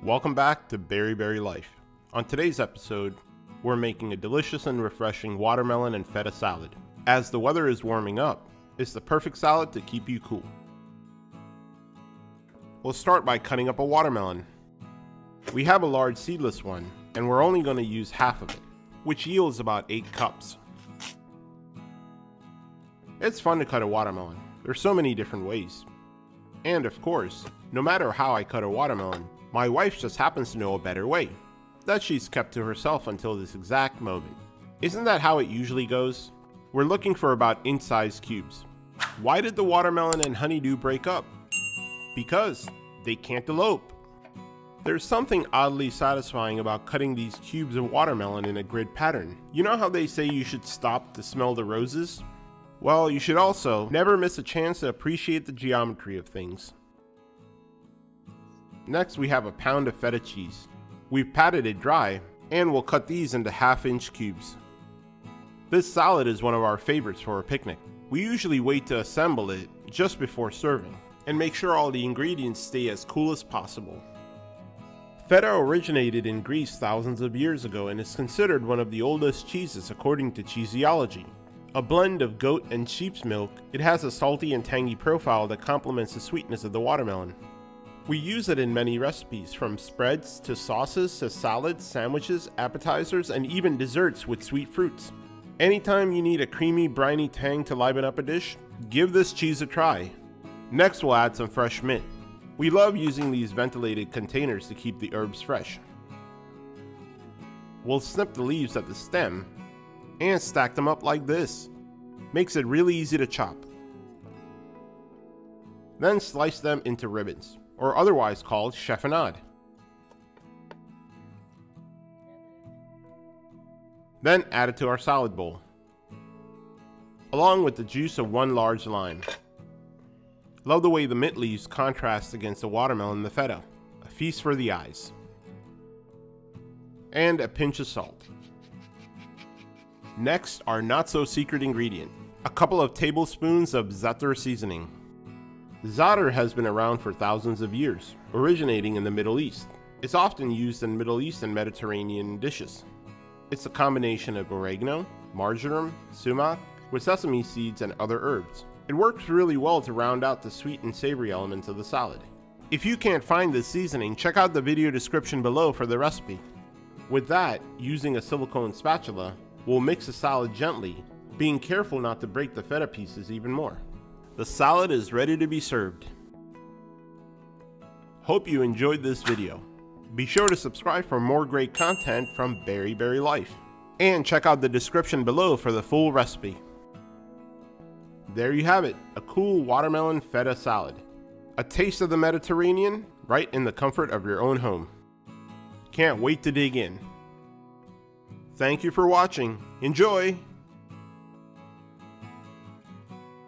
Welcome back to Berry Life. On today's episode, we're making a delicious and refreshing watermelon and feta salad. As the weather is warming up, it's the perfect salad to keep you cool. We'll start by cutting up a watermelon. We have a large seedless one, and we're only going to use half of it, which yields about 8 cups. It's fun to cut a watermelon. There's so many different ways. And of course, no matter how I cut a watermelon, my wife just happens to know a better way, that she's kept to herself until this exact moment. Isn't that how it usually goes? We're looking for about inch-sized cubes. Why did the watermelon and honeydew break up? Because they can't elope. There's something oddly satisfying about cutting these cubes of watermelon in a grid pattern. You know how they say you should stop to smell the roses? Well, you should also never miss a chance to appreciate the geometry of things. Next, we have a pound of feta cheese. We've patted it dry, and we'll cut these into half-inch cubes. This salad is one of our favorites for a picnic. We usually wait to assemble it just before serving, and make sure all the ingredients stay as cool as possible. Feta originated in Greece thousands of years ago and is considered one of the oldest cheeses according to cheesiology. A blend of goat and sheep's milk, it has a salty and tangy profile that complements the sweetness of the watermelon. We use it in many recipes, from spreads to sauces to salads, sandwiches, appetizers, and even desserts with sweet fruits. Anytime you need a creamy, briny tang to liven up a dish, give this cheese a try. Next, we'll add some fresh mint. We love using these ventilated containers to keep the herbs fresh. We'll snip the leaves at the stem and stack them up like this. Makes it really easy to chop. Then slice them into ribbons, or otherwise called chiffonade. Then add it to our salad bowl, along with the juice of 1 large lime. Love the way the mint leaves contrast against the watermelon and the feta. A feast for the eyes. And a pinch of salt. Next, our not-so-secret ingredient, a couple of tablespoons of za'atar seasoning. Za'atar has been around for thousands of years, originating in the Middle East. It's often used in Middle East and Mediterranean dishes. It's a combination of oregano, marjoram, sumac, with sesame seeds and other herbs. It works really well to round out the sweet and savory elements of the salad. If you can't find this seasoning, check out the video description below for the recipe. With that, using a silicone spatula, we'll mix the salad gently, being careful not to break the feta pieces even more. The salad is ready to be served. Hope you enjoyed this video. Be sure to subscribe for more great content from Berry Life. And check out the description below for the full recipe. There you have it, a cool watermelon feta salad. A taste of the Mediterranean, right in the comfort of your own home. Can't wait to dig in. Thank you for watching. Enjoy!